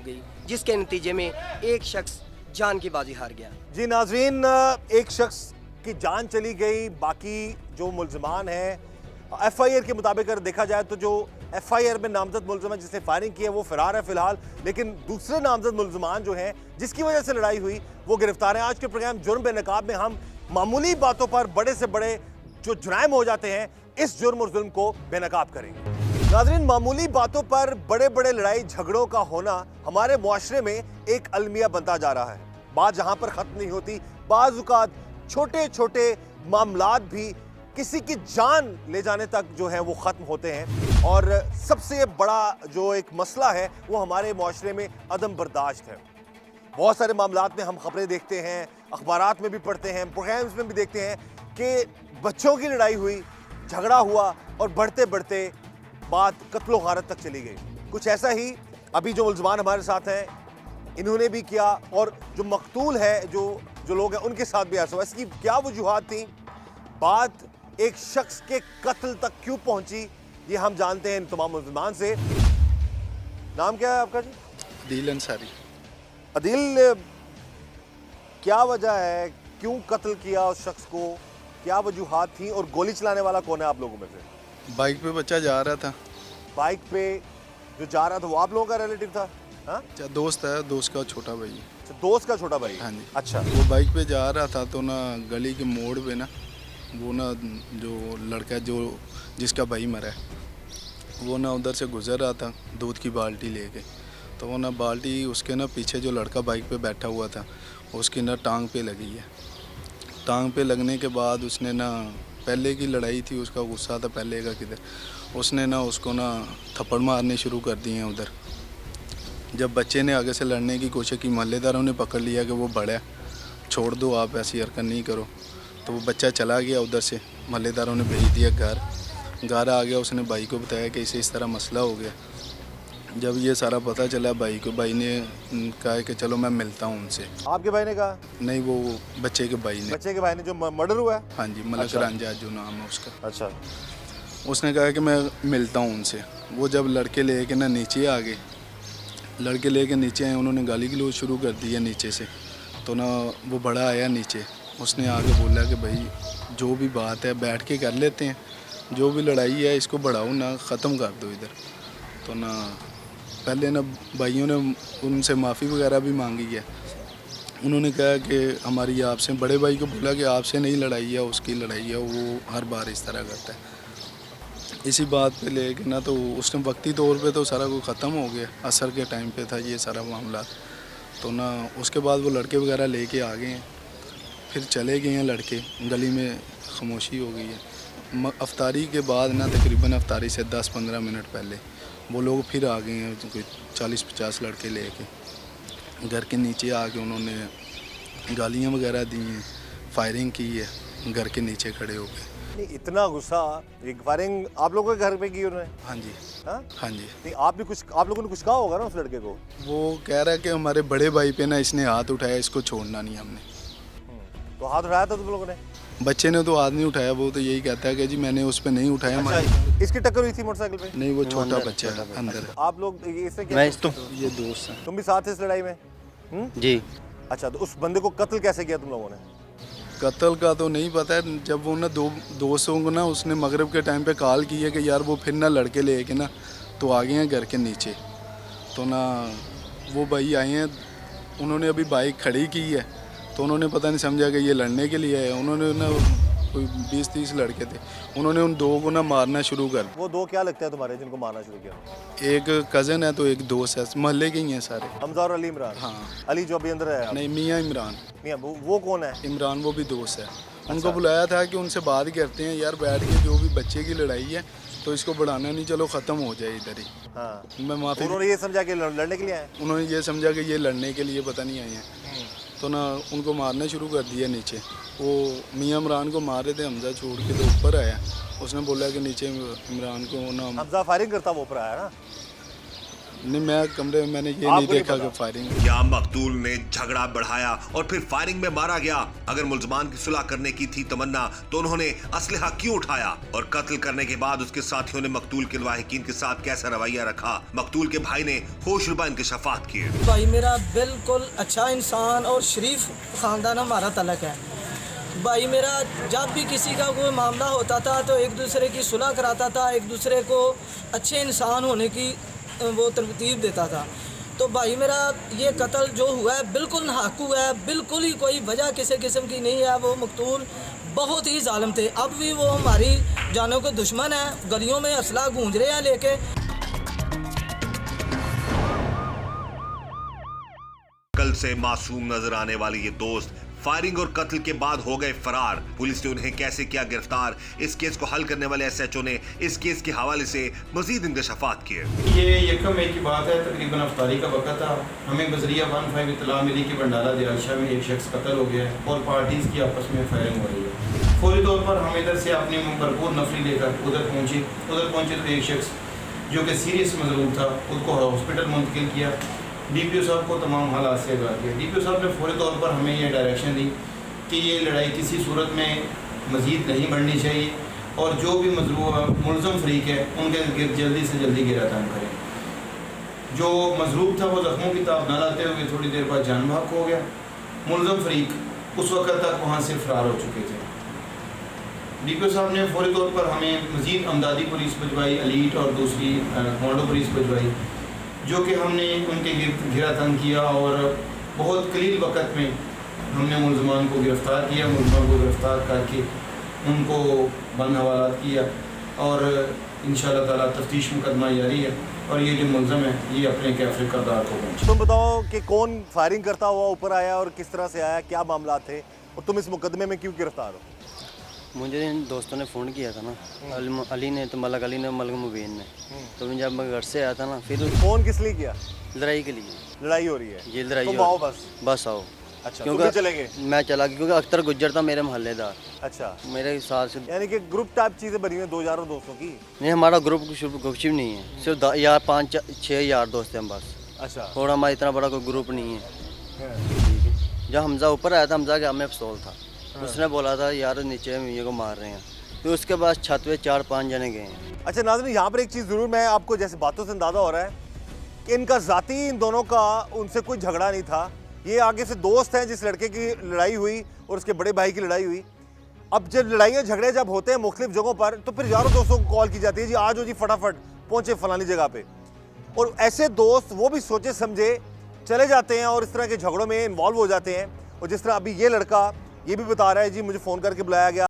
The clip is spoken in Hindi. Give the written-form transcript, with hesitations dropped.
गई, जिसके नतीजे में एक शख्स जान की बाजी हार गया। जी नाजरीन, एक शख्स की जान चली गई, बाकी जो मुल्ज़िमान हैं FIR के मुताबिक अगर देखा जाए तो जो FIR में नामजद मुल्ज़िम है जिसने फायरिंग की है वो फरार है फिलहाल, लेकिन दूसरे नामजद मुल्ज़िमान जो हैं जिसकी वजह से लड़ाई हुई वो गिरफ्तार हैं। आज के प्रोग्राम जुर्म बेनकाब में हम मामूली बातों पर बड़े से बड़े जो जुराइम हो जाते हैं इस जुर्म और जुल्म को बेनकाब करेंगे। नाज़रीन, मामूली बातों पर बड़े बड़े लड़ाई झगड़ों का होना हमारे मुआशरे में एक अलमिया बनता जा रहा है। बात जहां पर ख़त्म नहीं होती, बाज़ औक़ात छोटे छोटे मामलात भी किसी की जान ले जाने तक जो है वो ख़त्म होते हैं। और सबसे बड़ा जो एक मसला है वो हमारे मुआशरे में अदम बर्दाश्त है। बहुत सारे मामलात में हम खबरें देखते हैं, अखबारात में भी पढ़ते हैं, प्रोग्राम्स में भी देखते हैं कि बच्चों की लड़ाई हुई, झगड़ा हुआ और बढ़ते बढ़ते बात कत्लो गारत तक चली गई। कुछ ऐसा ही अभी जो मुल्ज़िमान हमारे साथ हैं इन्होंने भी किया, और जो मकतूल है जो लोग हैं उनके साथ भी ऐसा हुआ। इसकी क्या वजूहात थी, बात एक शख्स के कत्ल तक क्यों पहुंची, ये हम जानते हैं इन तमाम मुल्ज़िमान से। नाम क्या है आपका जी? अदील अंसारी। अदील, क्या वजह है, क्यों कत्ल किया उस शख्स को, क्या वजूहात थी, और गोली चलाने वाला कौन है आप लोगों में से? बाइक पे बच्चा जा रहा था। बाइक पे जो जा रहा था वो आप लोगों का रिलेटिव था? हाँ, अच्छा, दोस्त है, दोस्त का छोटा भाई। अच्छा, दोस्त का छोटा भाई। हाँ जी। अच्छा, वो बाइक पे जा रहा था तो ना गली के मोड़ पे ना वो ना जो लड़का जो जिसका भाई मरा है वो ना उधर से गुजर रहा था दूध की बाल्टी लेके, तो वो ना बाल्टी उसके ना पीछे जो लड़का बाइक पे बैठा हुआ था उसकी ना टांग पे लगी है। टांग पे लगने के बाद उसने ना, पहले की लड़ाई थी, उसका गुस्सा था पहले का किधर, उसने ना उसको ना थप्पड़ मारने शुरू कर दिए हैं उधर। जब बच्चे ने आगे से लड़ने की कोशिश की, मोहल्लेदारों ने पकड़ लिया कि वो बड़ा है, छोड़ दो, आप ऐसी हरकत नहीं करो। तो वो बच्चा चला गया उधर से, मोहल्लेदारों ने भेज दिया घर आ गया। उसने भाई को बताया कि इसे इस तरह मसला हो गया। जब ये सारा पता चला भाई को, भाई ने कहा कि चलो मैं मिलता हूँ उनसे। आपके भाई ने कहा? नहीं, वो बच्चे के भाई ने। बच्चे के भाई ने जो मर्डर हुआ है? हाँ जी, मलक अच्छा। रांझा जो नाम है उसका। अच्छा, उसने कहा कि मैं मिलता हूँ उनसे। वो जब लड़के लेके ना नीचे आ गए, लड़के लेके नीचे आए, उन्होंने गाली गलौज शुरू कर दी है नीचे से। तो ना वो बड़ा आया नीचे, उसने आगे बोला कि भाई जो भी बात है बैठ के कर लेते हैं, जो भी लड़ाई है इसको बढ़ाओ ना, ख़त्म कर दो इधर। तो ना पहले ना भाइयों ने उनसे माफ़ी वगैरह भी मांगी है। उन्होंने कहा कि हमारी आपसे, बड़े भाई को बोला कि आपसे नहीं लड़ाई है, उसकी लड़ाई है, वो हर बार इस तरह करता है। इसी बात पे लेके ना तो उसने वक्ती तौर पे तो सारा कुछ ख़त्म हो गया, असर के टाइम पे था ये सारा मामला। तो ना उसके बाद वो लड़के वगैरह लेके आ गए हैं, फिर चले गए हैं लड़के, गली में खामोशी हो गई है। अफ्तारी के बाद ना तकरीबन अफ्तारी से 10-15 मिनट पहले वो लोग फिर आ गए हैं, कोई 40-50 लड़के लेके। घर के नीचे आके उन्होंने गालियाँ वगैरह दी हैं, फायरिंग की है घर के नीचे खड़े हो गए। नहीं, इतना गुस्सा, ये फायरिंग आप लोगों के घर पे की उन्होंने? हाँ जी। हाँ? हाँ जी। नहीं, आप लोगों ने कुछ कहा होगा ना उस लड़के को? वो कह रहा है कि हमारे बड़े भाई पे ना इसने हाथ उठाया, इसको छोड़ना नहीं हमने। तो हाथ उठाया था तुम लोगों ने? बच्चे ने तो हाथ नहीं उठाया, वो तो यही कहता है कि जी मैंने उस पर नहीं उठाया। अच्छा, इसकी टक्कर हुई थी मोटरसाइकिल पे? नहीं, वो छोटा बच्चा है अंदर। आप लोग इसने क्या? ये दोस्त हैं। तुम भी साथ थे इस लड़ाई में? जी। अच्छा, तो उस बंदे को कत्ल कैसे किया तुम लोगों ने? कत्ल का तो नहीं पता है। जब वो ना दो दोस्तों को ना उसने मगरिब के टाइम पे कॉल की है कि यार वो फिर ना लड़के लेके ना तो आ गए हैं घर के नीचे। तो ना वो भाई आए हैं, उन्होंने अभी बाइक खड़ी की है तो उन्होंने पता नहीं समझा कि ये लड़ने के लिए है। उन्होंने ना कोई 20-30 लड़के थे, उन्होंने उन दो को ना मारना शुरू कर। वो दो क्या लगता है तुम्हारे जिनको मारना शुरू किया? एक कज़न है तो एक दोस्त है, मोहल्ले के ही हैं सारे। हमजा और अली इमरान? हाँ। अली जो अभी अंदर है? नहीं, मियाँ इमरान। मियां, वो कौन है? इमरान वो भी दोस्त है। उनको बुलाया था कि उनसे बात करते हैं यार बैठ के, जो भी बच्चे की लड़ाई है तो इसको बढ़ाना नहीं, चलो ख़त्म हो जाए इधर ही। हाँ। मैं माफ़ी। उन्होंने ये समझा कि लड़ने के लिए आए? उन्होंने ये समझा कि ये लड़ने के लिए पता नहीं आए हैं, तो ना उनको मारना शुरू कर दिया नीचे। वो मियाँ इमरान को मार रहे थे, हमजा छोड़ के तो ऊपर आया, उसने बोला कि नीचे इमरान को ना। हमजा फायरिंग करता वो ऊपर आया ना? नहीं, मैं कमरे में मैंने ये आपको नहीं नहीं देखा पता? कि फायरिंग। क्या मकतूल ने झगड़ा बढ़ाया और फिर फायरिंग में मारा गया? अगर मुल्जमान की सुलह करने की थी तमन्ना तो उन्होंने असलहा क्यों उठाया? और कत्ल करने के बाद उसके साथियों ने मकतूल के लवाहिकीन के साथ कैसा रवैया रखा? मकतूल के भाई ने होशरुबा इंकशाफात किए। भाई मेरा बिल्कुल अच्छा इंसान और शरीफ ख़ानदान हमारा तलक है। भाई मेरा जब भी किसी का कोई मामला होता था तो एक दूसरे की सुलह कराता था, एक दूसरे को अच्छे इंसान होने की वो तरतीब देता था। तो भाई मेरा ये कत्ल जो हुआ है बिल्कुल नाहक हुआ है, बिल्कुल ही कोई वजह किसी किस्म की नहीं है। वो मकतूल बहुत ही जालिम थे, अब भी वो हमारी जानों के दुश्मन हैं, गलियों में असला गूंज रहे हैं लेके। कल से मासूम नजर आने वाले ये दोस्त फायरिंग और कत्ल के बाद हो गए फरार। पुलिस ने उन्हें कैसे किया गिरफ्तार? इस केस को हल करने वाले एसएचओ ने इस केस के हवाले से मजीद इंकशाफात किए। ये यकम मई की बात है, तकरीबन अफ्तारी का वक्त था। हमें बजरिया 15 इतला मिली कि भंडारा दियालशाह में एक शख्स कत्ल हो गया है और पार्टीज़ की आपस में फायरिंग हो रही है। फौरी तौर पर हम इधर से अपनी भरपूर नफरी लेकर उधर पहुँचे तो एक शख्स जो कि सीरियस मजलूम था उसको हॉस्पिटल मुंतकिल किया। डीपीओ साहब को तमाम हालात से आगाह किया। डीपीओ साहब ने फौरी तौर पर हमें ये डायरेक्शन दी कि ये लड़ाई किसी सूरत में मज़ीद नहीं बढ़नी चाहिए और जो भी मुलज़म फरीक है उनके गिर्द जल्दी से जल्दी गिरफ्तार करें। जो मजलूम था वो ज़ख्मों की ताब न लाते हुए थोड़ी देर बाद जान बहक हो गया। मुलज़म फरीक उस वक़्त तक वहाँ से फ़रार हो चुके थे। डीपीओ साहब ने फौरी तौर पर हमें मज़ीद अमदादी पुलिस भिजवाई, एलीट और दूसरी कमांडो पुलिस भिजवाई, जो कि हमने उनके घेरा तंग किया और बहुत कलील वक़्त में हमने मुलजमान को गिरफ़्तार किया। मुलजमान को गिरफ़्तार करके उनको बंद हवालात किया और इंशाअल्लाह ताला तफ्तीश मुकदमा जारी है और ये जो मुलज़म है ये अपने कैफ़े करदार को पहुँचे। तुम बताओ कि कौन फायरिंग करता हुआ ऊपर आया और किस तरह से आया, क्या मामला थे और तुम इस मुकदमे में क्यों गिरफ्तार हो? मुझे इन दोस्तों ने फ़ोन किया था ना, अली ने तो मलक अली ने मलक मुबीन ने। तो मैं जब मैं घर से आया था ना फिर फोन किस लिए किया? लड़ाई के लिए। लड़ाई हो रही है, ये लड़ाई तुम हो आओ रही। बस आओ। अच्छा, तुम भी चलेंगे? मैं चला क्योंकि अख्तर गुज्जर था मेरे मोहल्लेदार, अच्छा, मेरे साथ से। यानी कि ग्रुप टाइप चीज़ें बनी हुई हैं 2 यारों दोस्तों की? नहीं, हमारा ग्रुप कुछ भी नहीं है, सिर्फ यार 5-6 यार दोस्त हैं बस। अच्छा, और हमारा इतना बड़ा कोई ग्रुप नहीं है। ठीक है। जब हमजा ऊपर आया था, हमजा के हमें अफसोस था, उसने बोला था यार नीचे मियाँ को मार रहे हैं। फिर उसके बाद छत पे 4-5 जने गए हैं। अच्छा नाज़रीन, यहाँ पर एक चीज़ ज़रूर, मैं आपको जैसे बातों से अंदाज़ा हो रहा है कि इनका ज़ाती इन दोनों का उनसे कोई झगड़ा नहीं था। ये आगे से दोस्त हैं, जिस लड़के की लड़ाई हुई और उसके बड़े भाई की लड़ाई हुई। अब जब लड़ाइयाँ झगड़े जब होते हैं मुख्तलिफ जगहों पर तो फिर यारों दोस्तों को कॉल की जाती है, जी आ जाओ जी फटाफट पहुँचे फलानी जगह पे। और ऐसे दोस्त वो भी सोचे समझे चले जाते हैं और इस तरह के झगड़ों में इन्वॉल्व हो जाते हैं। और जिस तरह अभी ये लड़का ये भी बता रहा है, जी मुझे फ़ोन करके बुलाया गया,